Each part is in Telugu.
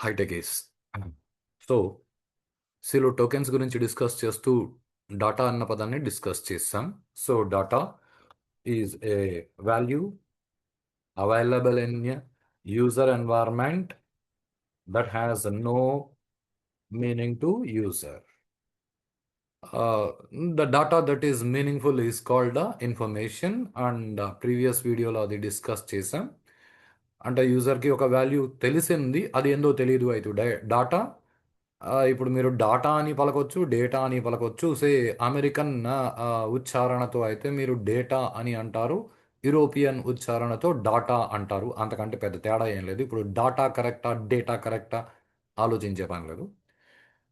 హైటెక్ సో సిలో టోకెన్స్ గురించి డిస్కస్ చేస్తూ డాటా అన్న పదాన్ని డిస్కస్ చేస్తాం. So data is a value available in user environment that has no meaning to user. The data that is meaningful is called the information. And previous వీడియోలో అది డిస్కస్ చేసాం. అంటే యూజర్కి ఒక వాల్యూ తెలిసింది, అది ఏందో తెలియదు అయితే డాటా. ఇప్పుడు మీరు డాటా అని పలకొచ్చు, డేటా అని పలకొచ్చు. అమెరికన్ ఉచ్చారణతో అయితే మీరు డేటా అని అంటారు, యూరోపియన్ ఉచ్చారణతో డాటా అంటారు. అంతకంటే పెద్ద తేడా ఏం లేదు. ఇప్పుడు డాటా కరెక్టా, డేటా కరెక్టా ఆలోచించే పని లేదు.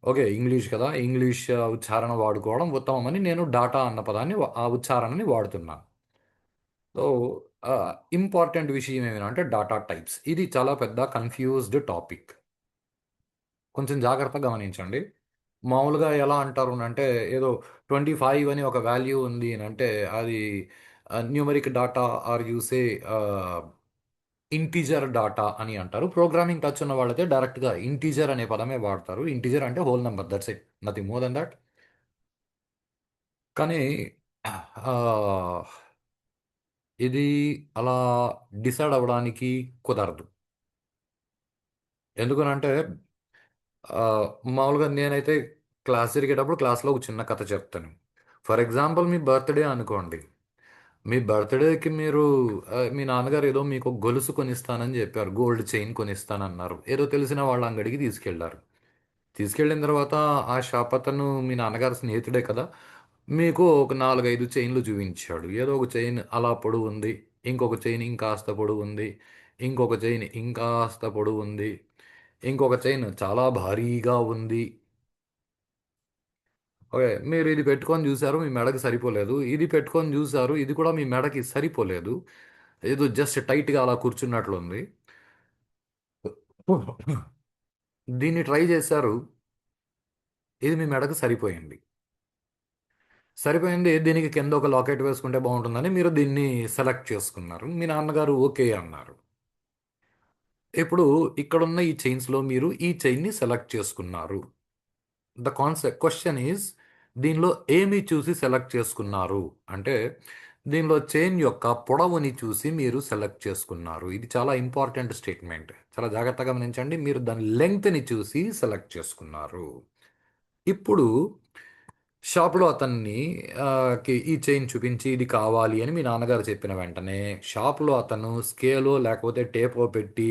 ఓకే, ఇంగ్లీష్ కదా, ఇంగ్లీష్ ఉచ్చారణ వాడుకోవడం ఉత్తమమని నేను డాటా అన్న పదాన్ని ఆ ఉచ్చారణని వాడుతున్నాను. సో ఇంపార్టెంట్ విషయం ఏమిటంటే డాటా టైప్స్. ఇది చాలా పెద్ద కన్ఫ్యూజ్డ్ టాపిక్. కొంచెం జాగ్రత్తగా గమనించండి. మామూలుగా ఎలా అంటారు అంటే ఏదో 25 అని ఒక వాల్యూ ఉంది అని అంటే అది numeric data or use integer data అని అంటారు. ప్రోగ్రామింగ్ టచ్ ఉన్న వాళ్ళైతే డైరెక్ట్గా ఇంటీజర్ అనే పదమే వాడతారు. ఇంటీజర్ అంటే whole number, that's it, nothing more than that. కానీ ఆ, ఇది అలా డిసైడ్ అవ్వడానికి కుదరదు. ఎందుకనంటే ఆ, మామూలుగా నేనైతే క్లాస్ జరిగేటప్పుడు క్లాస్లో ఒక చిన్న కథ చెప్తాను. ఫర్ ఎగ్జాంపుల్ మీ బర్త్డే అనుకోండి. మీ బర్త్డేకి మీరు మీ నాన్నగారు ఏదో మీకు ఒక గొలుసు కొనిస్తానని చెప్పారు, గోల్డ్ చైన్ కొనిస్తానన్నారు. ఏదో తెలిసిన వాళ్ళ అంగడికి తీసుకెళ్లారు. తీసుకెళ్ళిన తర్వాత ఆ షాప్ అతను మీ నాన్నగారి స్నేహితుడే కదా, మీకు ఒక 4-5 చైన్లు చూపించాడు. ఏదో ఒక చైన్ అలా పొడవు ఉంది, ఇంకొక చైన్ ఇంకాస్త పొడవు ఉంది, ఇంకొక చైన్ ఇంకాస్త పొడవు ఉంది, ఇంకొక చైన్ చాలా భారీగా ఉంది. ఓకే, మీరు ఇది పెట్టుకొని చూసారు, మీ మెడకి సరిపోలేదు. ఇది పెట్టుకొని చూసారు, ఇది కూడా మీ మెడకి సరిపోలేదు. ఏదో జస్ట్ టైట్గా అలా కూర్చున్నట్లుంది. దీన్ని ట్రై చేశారు, ఇది మీ మెడకు సరిపోయింది. సరిపోయింది, దీనికి కింద ఒక లాకెట్ వేసుకుంటే బాగుంటుందని మీరు దీన్ని సెలెక్ట్ చేసుకున్నారు. మీ నాన్నగారు ఓకే అన్నారు. ఇప్పుడు ఇక్కడున్న ఈ చైన్స్లో మీరు ఈ చైన్ని సెలెక్ట్ చేసుకున్నారు. ద కాన్సెప్ట్ క్వశ్చన్ ఈజ్, దీనిలో ఏమి చూసి సెలెక్ట్ చేసుకున్నారు అంటే దీనిలో చైన్ యొక్క పొడవుని చూసి మీరు సెలెక్ట్ చేసుకున్నారు. ఇది చాలా ఇంపార్టెంట్ స్టేట్మెంట్, చాలా జాగ్రత్తగా గమనించండి. మీరు దాని లెంగ్త్ని చూసి సెలెక్ట్ చేసుకున్నారు. ఇప్పుడు షాప్లో అతన్ని ఈ చైన్ చూపించి ఇది కావాలి అని మీ నాన్నగారు చెప్పిన వెంటనే షాప్లో అతను స్కేలో లేకపోతే టేపో పెట్టి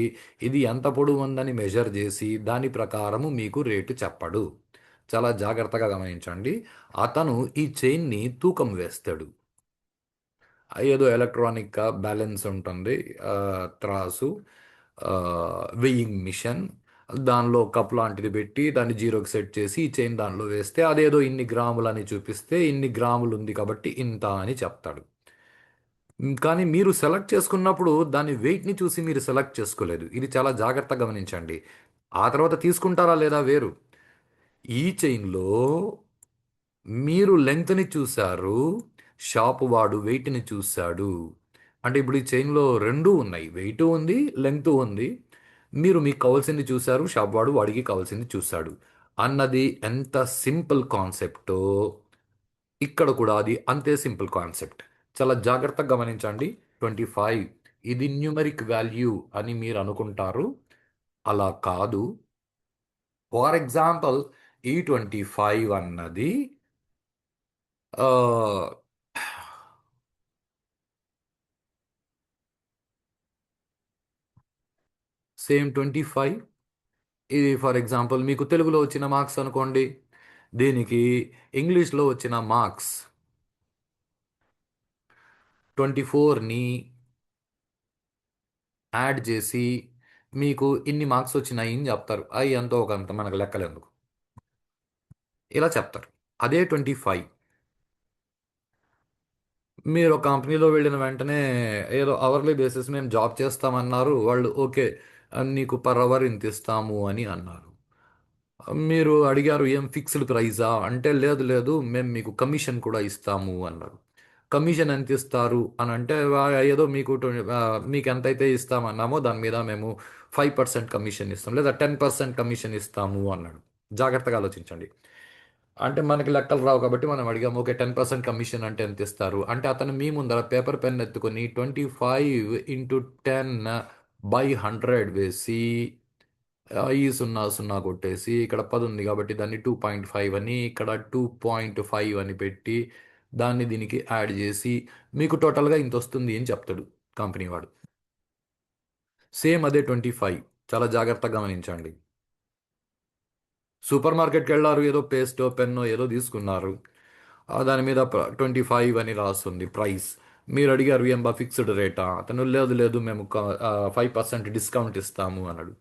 ఇది ఎంత పొడవు ఉందని మెజర్ చేసి దాని ప్రకారము మీకు రేటు చెప్పడు. చాలా జాగ్రత్తగా గమనించండి. అతను ఈ చైన్ని తూకం వేస్తాడు. ఏదో ఎలక్ట్రానిక్ బ్యాలెన్స్ ఉంటుంది, త్రాసు, వెయింగ్ మిషన్, దానిలో కప్ లాంటిది పెట్టి దాన్ని జీరోకి సెట్ చేసి ఈ చైన్ దానిలో వేస్తే అదేదో ఇన్ని గ్రాములు అని చూపిస్తే ఇన్ని గ్రాములు ఉంది కాబట్టి ఇంత అని చెప్తాడు. కానీ మీరు సెలెక్ట్ చేసుకున్నప్పుడు దాని వెయిట్ని చూసి మీరు సెలెక్ట్ చేసుకోలేదు. ఇది చాలా జాగ్రత్తగా గమనించండి. ఆ తర్వాత తీసుకుంటారా లేదా వేరు. ఈ చైన్లో మీరు లెంగ్త్ని చూశారు, షాపు వాడు వెయిట్ని చూశాడు. అంటే ఇప్పుడు ఈ చైన్లో రెండూ ఉన్నాయి, వెయిట్ ఉంది, లెంగ్త్ ఉంది. మీరు మీకు కావాల్సింది చూశారు, షాప్ వాడు వాడికి కావాల్సింది చూశాడు. అన్నది ఎంత సింపుల్ కాన్సెప్టో ఇక్కడ కూడా అది అంతే సింపుల్ కాన్సెప్ట్. చాలా జాగ్రత్తగా గమనించండి. 25 ఇది న్యూమరిక్ వాల్యూ అని మీరు అనుకుంటారు, అలా కాదు. ఫర్ ఎగ్జాంపుల్ ఈ 25 అన్నది సేమ్ 25. ఇది ఫర్ ఎగ్జాంపుల్ మీకు తెలుగులో వచ్చిన మార్క్స్ అనుకోండి. దీనికి ఇంగ్లీష్లో వచ్చిన మార్క్స్ 24ని యాడ్ చేసి మీకు ఇన్ని మార్క్స్ వచ్చినాయి అని చెప్తారు. అవి ఎంతో ఒకంత మనకు లెక్కలేందుకు, ఇలా చెప్తారు. అదే 25 మీరు ఒక కంపెనీలో వెళ్ళిన వెంటనే ఏదో అవర్లీ బేసిస్ మేము జాబ్ చేస్తామన్నారు. వాళ్ళు ఓకే, నీకు పర్ అవర్ ఇంత ఇస్తాము అని అన్నారు. మీరు అడిగారు ఏం ఫిక్స్డ్ ప్రైజా అంటే లేదు లేదు మేము మీకు కమిషన్ కూడా ఇస్తాము అన్నారు. కమిషన్ ఎంత ఇస్తారు అని అంటే ఏదో మీకు ఎంతైతే ఇస్తామన్నామో దాని మీద మేము 5% కమిషన్ ఇస్తాం లేదా 10% కమిషన్ ఇస్తాము అన్నాడు. జాగ్రత్తగా ఆలోచించండి. అంటే మనకి లెక్కలు రావు కాబట్టి మనం అడిగాము, ఓకే 10% కమిషన్ అంటే ఎంత ఇస్తారు అంటే అతను మీ ముందర పేపర్ పెన్ ఎత్తుకొని 25 × 10/100 వేసి ఈ సున్నా సున్నా కొట్టేసి ఇక్కడ 10 ఉంది కాబట్టి దాన్ని 2.5 అని ఇక్కడ 2.5 అని పెట్టి దాన్ని దీనికి యాడ్ చేసి మీకు టోటల్గా ఇంత వస్తుంది అని చెప్తాడు కంపెనీ వాడు. సేమ్ అదే 25. చాలా జాగ్రత్తగా గమనించండి. సూపర్ మార్కెట్కి వెళ్ళారు, ఏదో పేస్టో పెన్నో ఏదో తీసుకున్నారు. దాని మీద 25 అని రాస్తుంది ప్రైస్. మీరు అడిగారు ఏం బా ఫిక్స్డ్ రేటా, అతను లేదు లేదు మేము 5% డిస్కౌంట్ ఇస్తాము అన్నాడు.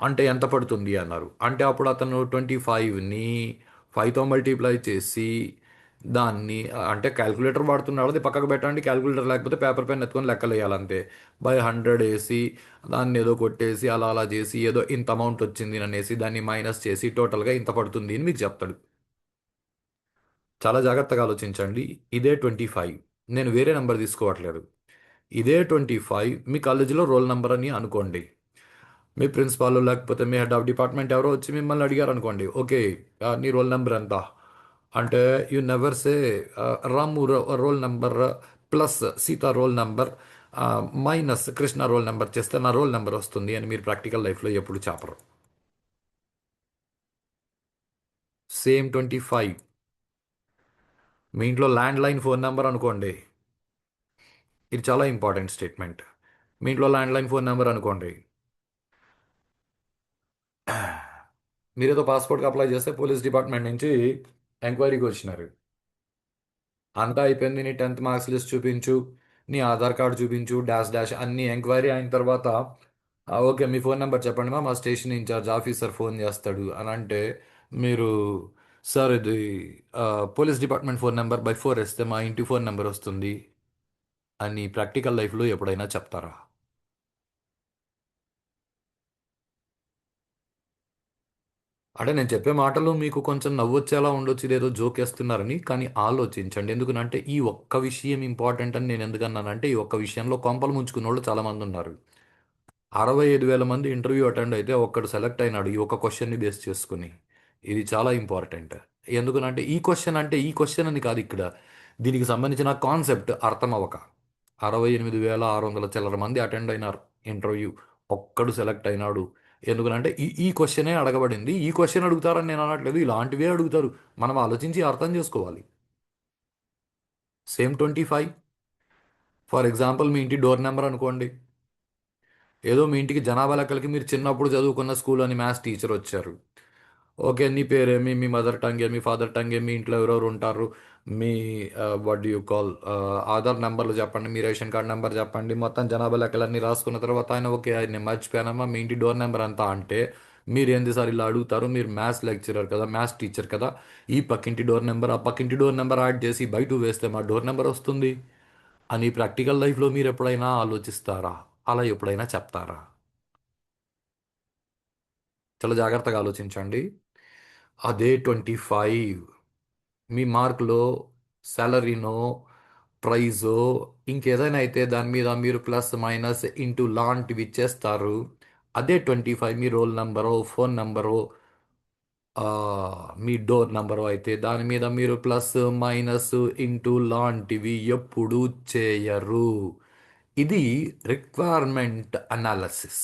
అంటే ఎంత పడుతుంది అన్నారు. అంటే అప్పుడు అతను 25ని 5తో మల్టిప్లై చేసి దాన్ని అంటే క్యాల్కులేటర్ వాడుతున్నాడు, అది పక్కకు పెట్టండి, క్యాల్కులేటర్ లేకపోతే పేపర్ పెన్ ఎత్తుకొని లెక్కలు వేయాలంతే. బై 100 వేసి దాన్ని ఏదో కొట్టేసి అలా అలా చేసి ఏదో ఇంత అమౌంట్ వచ్చింది అనేసి దాన్ని మైనస్ చేసి టోటల్గా ఇంత పడుతుంది అని మీకు చెప్తాడు. చాలా జాగ్రత్తగా ఆలోచించండి. ఇదే 25, నేను వేరే నెంబర్ తీసుకోవట్లేదు. ఇదే 25 మీ కాలేజీలో రోల్ నెంబర్ అని అనుకోండి. మీ ప్రిన్సిపాల్ లేకపోతే మీ హెడ్ ఆఫ్ డిపార్ట్మెంట్ ఎవరో వచ్చి మిమ్మల్ని అడిగారు అనుకోండి, ఓకే నీ రోల్ నెంబర్ ఎంత అంటే you never say Ramu roll number plus Sita roll number minus Krishna roll number చేస్తే నా రోల్ నెంబర్ వస్తుంది అని మీరు ప్రాక్టికల్ లైఫ్లో ఎప్పుడు చెప్పరు. సేమ్ 25 మీ ఇంట్లో ల్యాండ్ లైన్ ఫోన్ నెంబర్ అనుకోండి. ఇది చాలా ఇంపార్టెంట్ స్టేట్మెంట్. మీ ఇంట్లో ల్యాండ్ లైన్ ఫోన్ నెంబర్ అనుకోండి. మీరేదో పాస్పోర్ట్కి అప్లై చేస్తే పోలీస్ డిపార్ట్మెంట్ నుంచి ఎంక్వైరీకి వచ్చినారు. అంతా అయిపోయింది, నీ 10th మార్క్స్ లిస్ట్ చూపించు, నీ ఆధార్ కార్డు చూపించు, డాష్ డాష్ అన్ని ఎంక్వైరీ అయిన తర్వాత ఓకే మీ ఫోన్ నెంబర్ చెప్పండి మా స్టేషన్ ఇన్ఛార్జ్ ఆఫీసర్ ఫోన్ చేస్తాడు అని అంటే మీరు సార్ ఇది ఆ, police department phone number by 4 వేస్తే మా ఇంటి ఫోన్ నెంబర్ వస్తుంది అని ప్రాక్టికల్ లైఫ్లో ఎప్పుడైనా చెప్తారా? అంటే నేను చెప్పే మాటలు మీకు కొంచెం నవ్వొచ్చేలా ఉండొచ్చు, ఇదేదో జోకేస్తున్నారని, కానీ ఆలోచించండి. ఎందుకనంటే ఈ ఒక్క విషయం ఇంపార్టెంట్ అని నేను ఎందుకన్నానంటే ఈ ఒక్క విషయంలో కొంపలు ముంచుకున్న వాళ్ళు చాలామంది ఉన్నారు. 65,000 మంది ఇంటర్వ్యూ అటెండ్ అయితే ఒక్కడు సెలెక్ట్ అయినాడు ఈ ఒక్క క్వశ్చన్ని బేస్ చేసుకుని. ఇది చాలా ఇంపార్టెంట్. ఎందుకనంటే ఈ క్వశ్చన్ అని కాదు ఇక్కడ, దీనికి సంబంధించిన కాన్సెప్ట్ అర్థం అవ్వక 68,600 చిల్లర మంది అటెండ్ అయినారు ఇంటర్వ్యూ, ఒక్కడు సెలెక్ట్ అయినాడు. ఎందుకనంటే ఈ ఈ క్వశ్చనే అడగబడింది. ఈ క్వశ్చన్ అడుగుతారని నేను అనట్లేదు, ఇలాంటివే అడుగుతారు. మనం ఆలోచించి అర్థం చేసుకోవాలి. సేమ్ 25 ఫర్ ఎగ్జాంపుల్ మీ ఇంటి డోర్ నెంబర్ అనుకోండి. ఏదో మీ ఇంటికి జనాభా లెక్కలకి మీరు చిన్నప్పుడు చదువుకున్న స్కూల్ అని మ్యాథ్స్ టీచర్ వచ్చారు. ఓకే నీ పేరేమి, మీ మదర్ టంగ్ ఏమి, ఫాదర్ టంగ్ ఏమి, ఇంట్లో ఎవరెవరు ఉంటారు, me what you call Aadhaar నెంబర్లు చెప్పండి, మీ రేషన్ కార్డ్ నెంబర్ చెప్పండి, మొత్తం జనాభా లెక్కలన్నీ రాసుకున్న తర్వాత ఆయన ఓకే నేను మర్చిపోయానమ్మా మీ ఇంటి డోర్ నెంబర్ అంతా అంటే మీరు ఏంది సార్ ఇలా అడుగుతారు, మీరు మ్యాథ్స్ లెక్చరర్ కదా, మ్యాథ్స్ టీచర్ కదా, ఈ పక్కింటి డోర్ నెంబర్ ఆ పక్కింటి డోర్ నెంబర్ యాడ్ చేసి బయట వేస్తే మా డోర్ నెంబర్ వస్తుంది అని ప్రాక్టికల్ లైఫ్లో మీరు ఎప్పుడైనా ఆలోచిస్తారా? అలా ఎప్పుడైనా చెప్తారా? చాలా జాగ్రత్తగా ఆలోచించండి. అదే 25 మీ మార్కులో శాలరీనో ప్రైజో ఇంకేదైనా అయితే దాని మీద మీరు ప్లస్ మైనస్ ఇంటూ లాంటివి చేస్తారు. అదే 25 మీ రోల్ నంబరో ఫోన్ నంబరో మీ డోర్ నంబరో అయితే దాని మీద మీరు ప్లస్ మైనస్ ఇంటూ లాంటివి ఎప్పుడూ చేయరు. ఇది రిక్వైర్మెంట్ అనాలసిస్.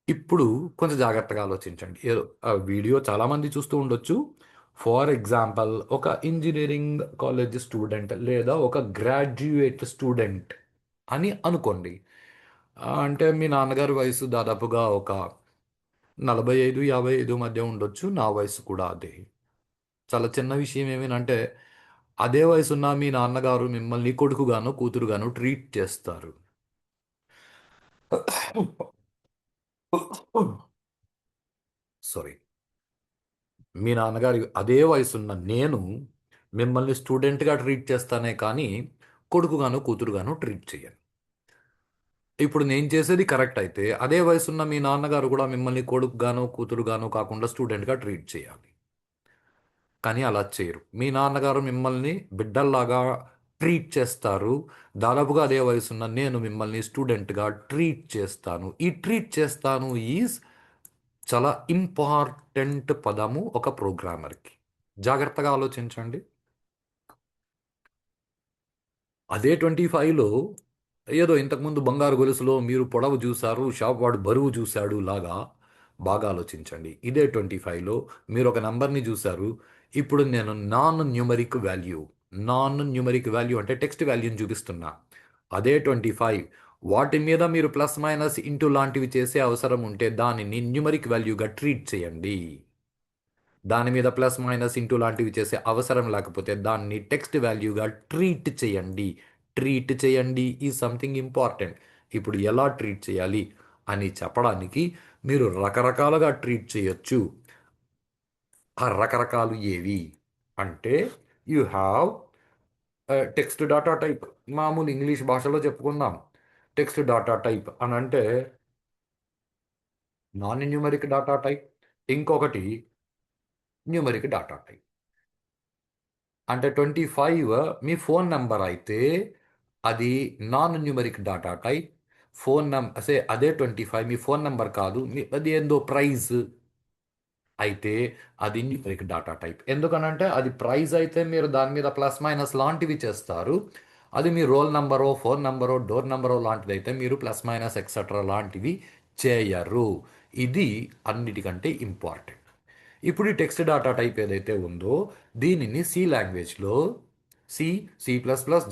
ఇప్పుడు కొంచెం జాగ్రత్తగా ఆలోచించండి. ఏదో వీడియో చాలామంది చూస్తూ ఉండొచ్చు. ఫర్ ఎగ్జాంపుల్ ఒక ఇంజనీరింగ్ కాలేజ్ స్టూడెంట్ లేదా ఒక గ్రాడ్యుయేట్ స్టూడెంట్ అని అనుకోండి. అంటే మీ నాన్నగారి వయసు దాదాపుగా ఒక 45-55 మధ్య ఉండొచ్చు. నా వయసు కూడా అదే. చాలా చిన్న విషయం ఏమేనంటే అదే వయసున్న మీ నాన్నగారు మిమ్మల్ని కొడుకుగాను కూతురుగాను ట్రీట్ చేస్తారు. సారీ. మీ నాన్నగారి అదే వయసున్న నేను మిమ్మల్ని స్టూడెంట్గా ట్రీట్ చేస్తానే కానీ కొడుకుగాను కూతురుగాను ట్రీట్ చేయను. ఇప్పుడు నేను చేసేది కరెక్ట్ అయితే అదే వయసున్న మీ నాన్నగారు కూడా మిమ్మల్ని కొడుకుగాను కూతురుగాను కాకుండా స్టూడెంట్గా ట్రీట్ చేయాలి. కానీ అలా చేయరు. మీ నాన్నగారు మిమ్మల్ని బిడ్డల్లాగా ట్రీట్ చేస్తారు. దాదాపుగా అదే వయసున్న నేను మిమ్మల్ని స్టూడెంట్గా ట్రీట్ చేస్తాను. ఈ ట్రీట్ చేస్తాను ఈజ్ చాలా ఇంపార్టెంట్ పదము ఒక ప్రోగ్రామర్కి. జాగ్రత్తగా ఆలోచించండి. అదే 25లో ఏదో ఇంతకుముందు బంగారు గొలుసులో మీరు పొడవు చూశారు, షాప్ వాడు బరువు చూశాడు లాగా బాగా ఆలోచించండి. ఇదే 25లో మీరు ఒక నంబర్ని చూశారు. ఇప్పుడు నేను నాన్ న్యూమరిక్ వాల్యూ అంటే టెక్స్ట్ వాల్యూని చూపిస్తున్నా. అదే 25 వాటి మీద మీరు ప్లస్ మైనస్ ఇంటూ లాంటివి చేసే అవసరం ఉంటే దానిని న్యూమరిక్ వాల్యూగా ట్రీట్ చేయండి. దాని మీద ప్లస్ మైనస్ ఇంటూ లాంటివి చేసే అవసరం లేకపోతే దాన్ని టెక్స్ట్ వాల్యూగా ట్రీట్ చేయండి. ట్రీట్ చేయండి ఈ సంథింగ్ ఇంపార్టెంట్. ఇప్పుడు ఎలా ట్రీట్ చేయాలి అని చెప్పడానికి మీరు రకరకాలుగా ట్రీట్ చేయొచ్చు. ఆ రకరకాలు ఏవి అంటే you have text data type. మామూలు ఇంగ్లీష్ భాషలో చెప్పుకుందాం. టెక్స్ట్ డాటా టైప్ అని అంటే నాన్ న్యూమరిక్ డాటా టైప్. ఇంకొకటి న్యూమరిక్ డాటా టైప్. అంటే 25 మీ ఫోన్ నెంబర్ అయితే అది non numeric data type. Phone number అదే 25 మీ ఫోన్ నెంబర్ కాదు, అది ఏందో ప్రైజ్ అయితే అది న్యూమరిక్ డాటా టైప్. ఎందుకనంటే అది ప్రైజ్ అయితే మీరు దాని మీద ప్లస్ మైనస్ లాంటివి చేస్తారు. అది మీ రోల్ నెంబరో ఫోన్ నెంబరో డోర్ నెంబరో లాంటిది అయితే మీరు ప్లస్ మైనస్ ఎక్సెట్రా లాంటివి చేయరు. ఇది అన్నిటికంటే ఇంపార్టెంట్. ఇప్పుడు ఈ టెక్స్ట్ డాటా టైప్ ఏదైతే ఉందో దీనిని సి లాంగ్వేజ్లో, సి, సి++,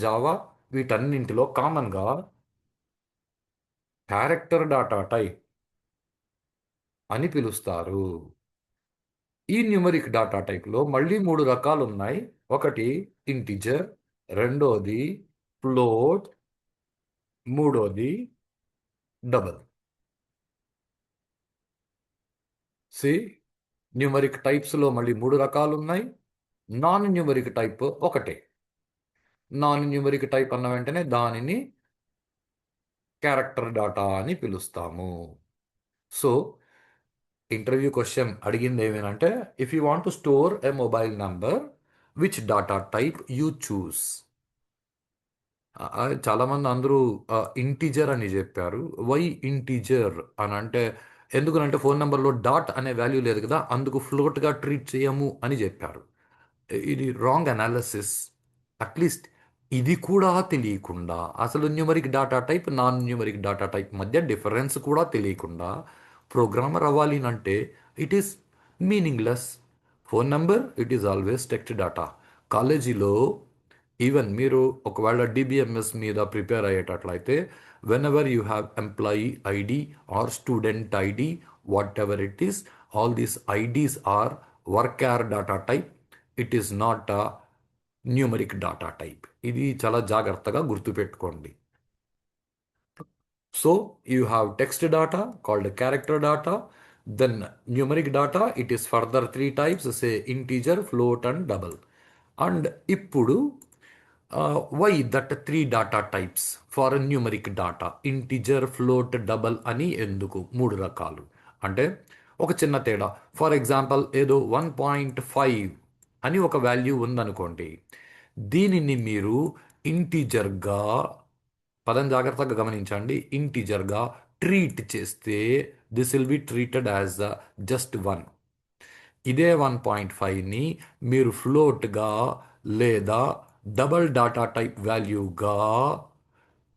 జావా వీటన్నింటిలో కామన్గా క్యారెక్టర్ డాటా టైప్ అని పిలుస్తారు. ఈ న్యూమరిక్ డాటా టైప్లో మళ్ళీ మూడు రకాలు ఉన్నాయి. ఒకటి ఇంటిజర్, రెండోది ఫ్లోట్, మూడోది డబల్. సి న్యూమరిక్ టైప్స్లో మళ్ళీ మూడు రకాలు ఉన్నాయి. నాన్ న్యూమరిక్ టైప్ ఒకటే. నాన్ న్యూమరిక్ టైప్ అన్న వెంటనే దానిని క్యారెక్టర్ డాటా అని పిలుస్తాము. సో ఇంటర్వ్యూ క్వశ్చన్ అడిగింది ఏమేనంటే if you want to store a mobile number which data type you choose. చాలామంది అందరూ ఇంటీజర్ అని చెప్పారు. వై ఇంటీజర్ అని అంటే ఎందుకనంటే ఫోన్ నెంబర్లో డాట్ అనే వాల్యూ లేదు కదా, అందుకు ఫ్లోట్గా ట్రీట్ చేయము అని చెప్పారు. ఇది రాంగ్ అనాలిసిస్. అట్లీస్ట్ ఇది కూడా తెలియకుండా, అసలు numeric data type non numeric data type మధ్య డిఫరెన్స్ కూడా తెలియకుండా ప్రోగ్రామర్ అవ్వాలి అంటే it is meaningless. Phone number it is always text data. కాలేజీలో ఈవెన్ మీరు ఒకవేళ డిబిఎంఎస్ మీద ప్రిపేర్ అయ్యేటట్లయితే whenever you have employee ID or student ID whatever it is, all these IDs are varchar data type. It is not a numeric data type. ఇది చాలా జాగ్రత్తగా గుర్తుపెట్టుకోండి. So you have text data called character data, then numeric data, it is further three types, say integer, float and double. And ఇప్పుడు why that three data types for a numeric data, integer, float, double అని ఎందుకు మూడు రకాలు అంటే ఒక చిన్న తేడా. ఫర్ ఎగ్జాంపుల్ ఏదో 1.5 అని ఒక వాల్యూ ఉందనుకోండి, దీనిని మీరు ఇంటీజర్గా, పదం జాగ్రత్తగా గమనించండి, ఇంటీజర్గా ట్రీట్ చేస్తే this will be treated as just 1. ఇదే 1.5ని మీరు ఫ్లోట్గా లేదా డబల్ డాటా టైప్ వాల్యూగా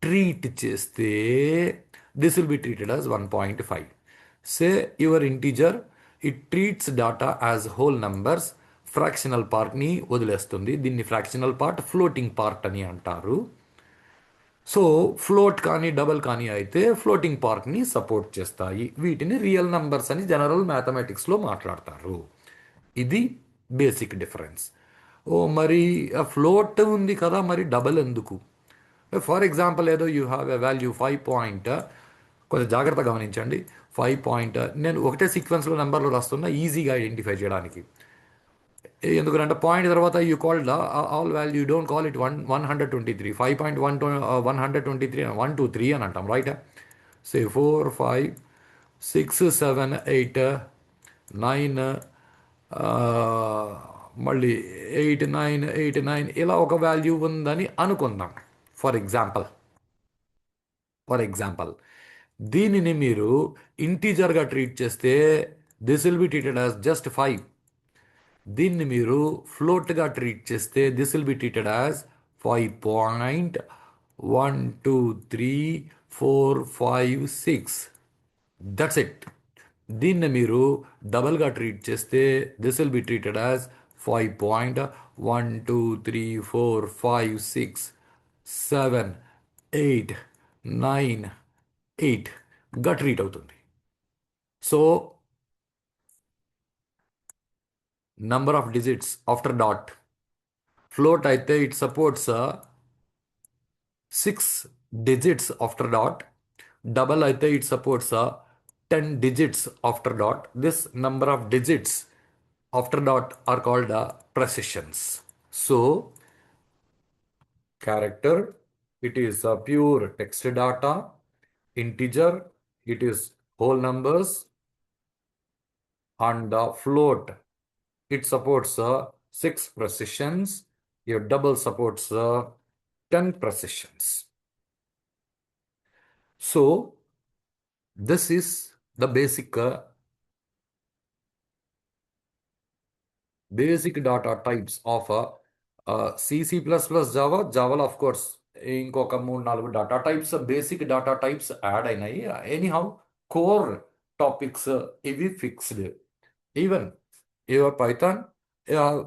ట్రీట్ చేస్తే this will be treated as 1.5. Say your integer it treats data as whole numbers, fractional పార్ట్ని వదిలేస్తుంది. దీన్ని ఫ్రాక్షనల్ పార్ట్, ఫ్లోటింగ్ పార్ట్ అని అంటారు. సో ఫ్లోట్ కానీ డబల్ కానీ అయితే ఫ్లోటింగ్ పార్ట్ని సపోర్ట్ చేస్తాయి. వీటిని రియల్ నంబర్స్ అని జనరల్ మ్యాథమెటిక్స్లో మాట్లాడతారు. ఇది బేసిక్ డిఫరెన్స్. ఓ మరి ఫ్లోట్ ఉంది కదా, మరి డబల్ ఎందుకు? ఫర్ ఎగ్జాంపుల్ ఏదో యూ హ్యావ్ ఎ వాల్యూ 5 కొంచెం జాగ్రత్త గమనించండి. 5 నేను ఒకటే సీక్వెన్స్లో నెంబర్లు రాస్తున్నా ఈజీగా ఐడెంటిఫై చేయడానికి. ఎందుకంటే పాయింట్ తర్వాత you call all value, you don't call it 123. 5.1 123 123 అని అంటాం, రైట్? సే 4 5 6 7 8 9 మళ్ళీ 89 ఇలా ఒక వాల్యూ ఉందని అనుకుందాం. ఫర్ ఎగ్జాంపుల్ ఫర్ ఎగ్జాంపుల్ దీనిని మీరు ఇంటీజర్గా ట్రీట్ చేస్తే this will be treated as just 5. దీన్ని మీరు ఫ్లోట్గా ట్రీట్ చేస్తే this will be treated as 5.1 2 3 4 5 6. That's it. దీన్ని మీరు డబల్గా ట్రీట్ చేస్తే this will be treated as 5.1 2 3 4 5 6 7 8 9 8గా ట్రీట్ అవుతుంది. So number of digits after dot. Float అయితే it supports 6 digits after dot. Double అయితే it supports 10 digits after dot. This number of digits after dot are called precisions. So character, it is pure text data. Integer, it is whole numbers. And float, it supports 6 precisions. Your double supports 10 precisions. So this is the basic data types of C++, Java of course ఇంకొక 3-4 data types, basic data types add అయినాయి. ఎనీహౌ కోర్ టాపిక్స్ ఇవి fixed. Even you have Python, you have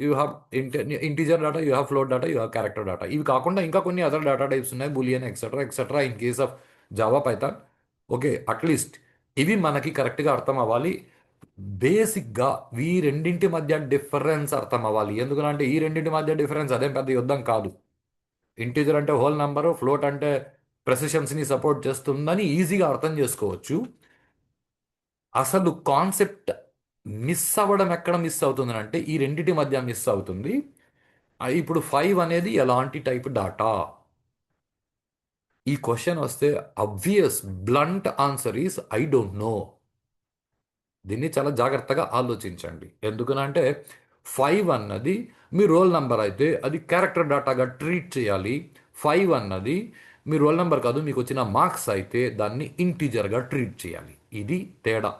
you have integer data, you have float data, you have character data. ఇవి కాకుండా ఇంకా కొన్ని అదర్ డేటా టైప్స్ ఉన్నాయి, boolean etcetera etcetera in case of Java, Python. Okay, at least ఇవి మనకి కరెక్ట్గా అర్థం అవ్వాలి. బేసిక్గా ఈ రెండింటి మధ్య డిఫరెన్స్ అర్థం అవ్వాలి. ఎందుకంటే ఈ రెండింటి మధ్య డిఫరెన్స్ అదేం పెద్ద యుద్ధం కాదు. ఇంటీజర్ అంటే హోల్ నెంబరు, ఫ్లోట్ అంటే ప్రెసిషన్స్ని సపోర్ట్ చేస్తుందని ఈజీగా అర్థం చేసుకోవచ్చు. అసలు కాన్సెప్ట్ మిస్ అవ్వడం ఎక్కడ మిస్ అవుతుంది అంటే ఈ రెండింటి మధ్య మిస్ అవుతుంది. ఇప్పుడు 5 అనేది ఎలాంటి టైప్ డాటా? ఈ క్వశ్చన్ వస్తే obvious blunt answer is I don't know. దీన్ని చాలా జాగ్రత్తగా ఆలోచించండి. ఎందుకనంటే 5 అన్నది మీ రోల్ నెంబర్ అయితే అది క్యారెక్టర్ డాటాగా ట్రీట్ చేయాలి. 5 అన్నది మీ రోల్ నెంబర్ కాదు, మీకు వచ్చిన మార్క్స్ అయితే దాన్ని ఇంటీజర్గా ట్రీట్ చేయాలి. ఇది తేడా.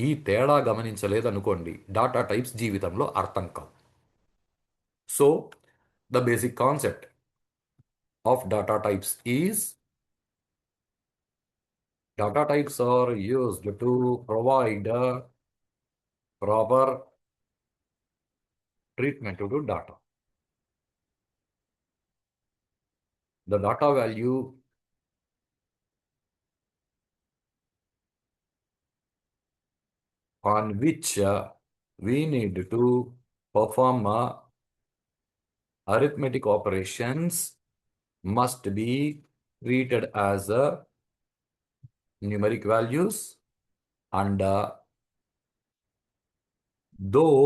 ఈ తేడా గమనించలేదనుకోండి, డాటా టైప్స్ జీవితంలో అర్థం కావు. So the basic concept of data types is data types are used to provide proper treatment to data. The data value on which we need to perform arithmetic operations must be treated as numeric values, and though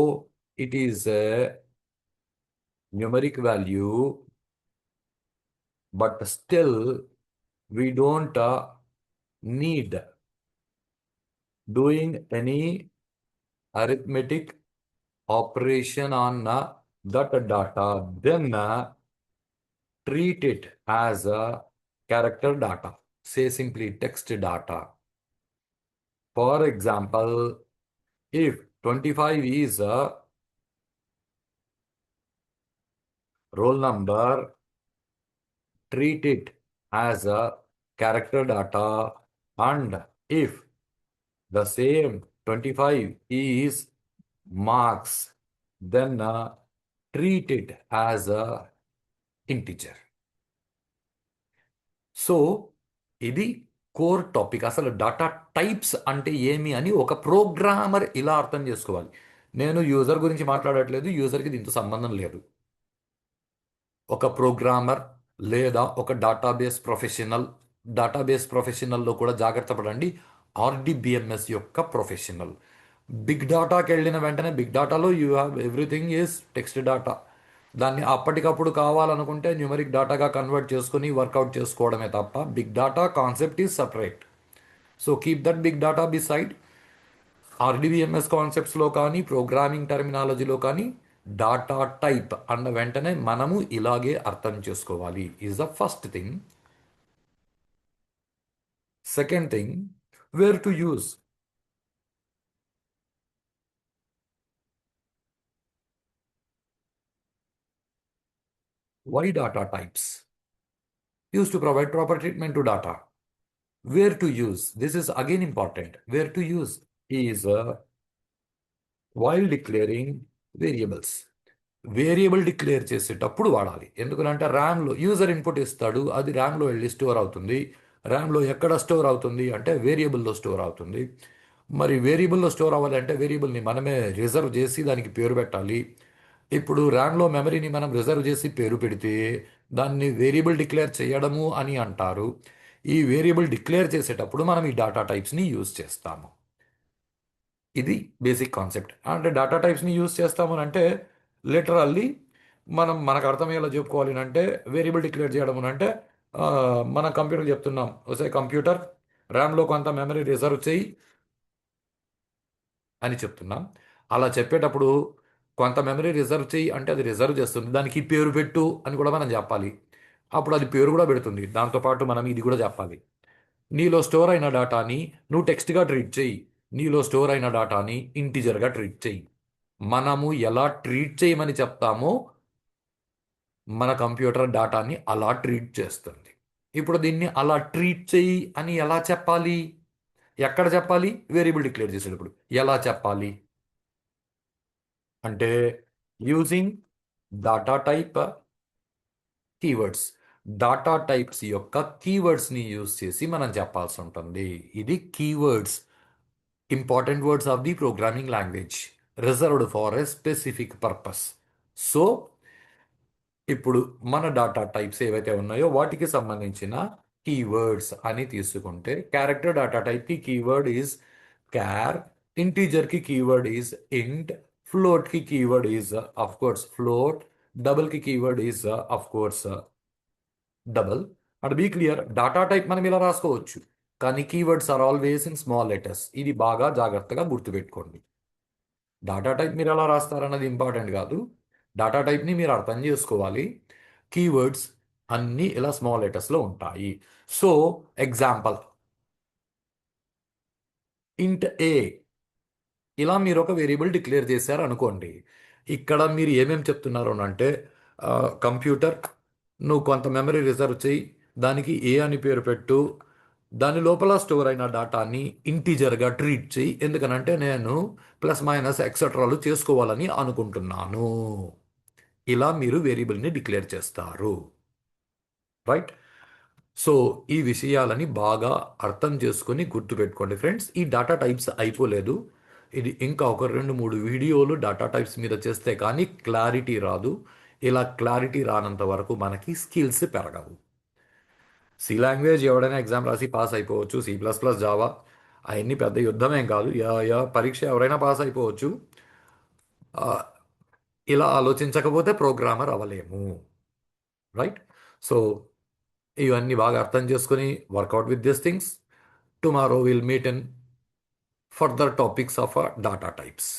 it is a numeric value, but still we don't need doing any arithmetic operation on that data, then treat it as a character data. Say simply text data. For example, if 25 is a roll number, treat it as a character data. And if the same 25 is marks, then treat it as a integer. So ఇది కోర్ టాపిక్. అసలు డాటా టైప్స్ అంటే ఏమి అని ఒక ప్రోగ్రామర్ ఇలా అర్థం చేసుకోవాలి. నేను యూజర్ గురించి మాట్లాడట్లేదు, యూజర్కి దీంతో సంబంధం లేదు. ఒక ప్రోగ్రామర్ లేదా ఒక డేటాబేస్ ప్రొఫెషనల్లో కూడా జాగ్రత్త పడండి. ఆర్డిబిఎంఎస్ యొక్క ప్రొఫెషనల్. బిగ్ డాటాకి వెళ్ళిన వెంటనే బిగ్ డాటాలో you have everything is text data. దాన్ని అప్పటికప్పుడు కావాలనుకుంటే న్యూమరిక్ డాటాగా కన్వర్ట్ చేసుకుని వర్కౌట్ చేసుకోవడమే తప్ప big data concept is separate. So keep that big data beside. RDBMS కాన్సెప్ట్స్లో కానీ ప్రోగ్రామింగ్ టర్మినాలజీలో కానీ డాటా టైప్ అన్న వెంటనే మనము ఇలాగే అర్థం చేసుకోవాలి is the first thing. Second thing, where to use. Why data types? Used to provide proper treatment to data. Where to use? This is again important. Where to use is while declaring variables. Variable declare చేసేటప్పుడు వాడాలి. ఎందుకంటే ర్యామ్లో యూజర్ ఇన్పుట్ ఇస్తాడు, అది ర్యామ్లో వెళ్ళి స్టోర్ అవుతుంది. ర్యామ్లో ఎక్కడ స్టోర్ అవుతుంది అంటే వేరియబుల్లో స్టోర్ అవుతుంది. మరి వేరియబుల్లో స్టోర్ అవ్వాలంటే వేరియబుల్ని మనమే రిజర్వ్ చేసి దానికి పేరు పెట్టాలి. ఇప్పుడు ర్యామ్లో మెమరీని మనం రిజర్వ్ చేసి పేరు పెడితే దాన్ని వేరియబుల్ డిక్లేర్ చేయడము అని అంటారు. ఈ వేరియబుల్ డిక్లేర్ చేసేటప్పుడు మనం ఈ డాటా టైప్స్ని యూజ్ చేస్తాము. ఇది బేసిక్ కాన్సెప్ట్. అంటే డాటా టైప్స్ని యూజ్ చేస్తాము అని అంటే లిటరల్లీ మనం మనకు అర్థమయ్యేలా చెప్పుకోవాలి అని అంటే వేరియబుల్ డిక్లేర్ చేయడం అని అంటే మన కంప్యూటర్ చెప్తున్నాం, ఒకసారి కంప్యూటర్ ర్యామ్లో కొంత మెమరీ రిజర్వ్ చేయి అని చెప్తున్నాం. అలా చెప్పేటప్పుడు కొంత మెమరీ రిజర్వ్ చేయి అంటే అది రిజర్వ్ చేస్తుంది, దానికి పేరు పెట్టు అని కూడా మనం చెప్పాలి. అప్పుడు అది పేరు కూడా పెడుతుంది. దాంతోపాటు మనం ఇది కూడా చెప్పాలి, నీలో స్టోర్ అయిన డేటాని నువ్వు టెక్స్ట్గా ట్రీట్ చేయి, నీలో స్టోర్ అయిన డేటాని ఇంటిజర్గా ట్రీట్ చేయి. మనము ఎలా ట్రీట్ చేయమని చెప్తామో మన కంప్యూటర్ డేటాని అలా ట్రీట్ చేస్తుంది. ఇప్పుడు దీన్ని అలా ట్రీట్ చేయి అని ఎలా చెప్పాలి, ఎక్కడ చెప్పాలి? వేరియబుల్ డిక్లేర్ చేసేటప్పుడు ఎలా చెప్పాలి అంటే using data type keywords. Data types యొక్క కీవర్డ్స్ని యూజ్ చేసి మనం చెప్పాల్సి ఉంటుంది. ఇది keywords, important words of the programming language reserved for a specific purpose. So ఇప్పుడు మన డాటా టైప్స్ ఏవైతే ఉన్నాయో వాటికి సంబంధించిన కీవర్డ్స్ అని తీసుకుంటే క్యారెక్టర్ డాటా టైప్కి కీవర్డ్ ఈజ్ క్యార్, ఇంటీజర్కి కీవర్డ్ ఈజ్ ఇంట్, ఫ్లోట్కి keyword is of course float, డబుల్కి keyword is of course double. And be clear, data type మనం ఇలా రాసుకోవచ్చు కానీ keywords are always in small letters. ఇది బాగా జాగ్రత్తగా గుర్తుపెట్టుకోండి. డాటా టైప్ మీరు ఎలా రాస్తారన్నది ఇంపార్టెంట్ కాదు, డాటా టైప్ని మీరు అర్థం చేసుకోవాలి. కీవర్డ్స్ అన్నీ ఇలా స్మాల్ లెటర్స్లో ఉంటాయి. సో ఎగ్జాంపుల్ ఇంట్ ఏ, ఇలా మీరు ఒక వేరియబుల్ డిక్లేర్ చేశారు అనుకోండి. ఇక్కడ మీరు ఏమేమి చెప్తున్నారు అని అంటే కంప్యూటర్ నువ్వు కొంత మెమరీ రిజర్వ్ చేయి, దానికి ఏ అని పేరు పెట్టు, దాని లోపల స్టోర్ అయిన డేటాని ఇంటీజర్గా ట్రీట్ చేయి, ఎందుకనంటే నేను ప్లస్ మైనస్ ఎక్సెట్రాలు చేసుకోవాలని అనుకుంటున్నాను. ఇలా మీరు వేరియబుల్ని డిక్లేర్ చేస్తారు. రైట్. సో ఈ విషయాలని బాగా అర్థం చేసుకొని గుర్తుపెట్టుకోండి ఫ్రెండ్స్. ఈ డాటా టైప్స్ అయిపోలేదు, ఇది ఇంకా ఒక 2-3 వీడియోలు డాటా టైప్స్ మీద చేస్తే కానీ క్లారిటీ రాదు. ఇలా క్లారిటీ రానంత వరకు మనకి స్కిల్స్ పెరగవు. సి లాంగ్వేజ్ ఎవడైనా ఎగ్జామ్ రాసి పాస్ అయిపోవచ్చు, C++, జావా అవన్నీ పెద్ద యుద్ధం ఏం కాదు, పరీక్ష ఎవరైనా పాస్ అయిపోవచ్చు. ఆ, ఇలా ఆలోచించకపోతే ప్రోగ్రామర్ అవ్వలేము. రైట్. సో ఇవన్నీ బాగా అర్థం చేసుకుని work out with this things. Tomorrow will meet in further topics of data types.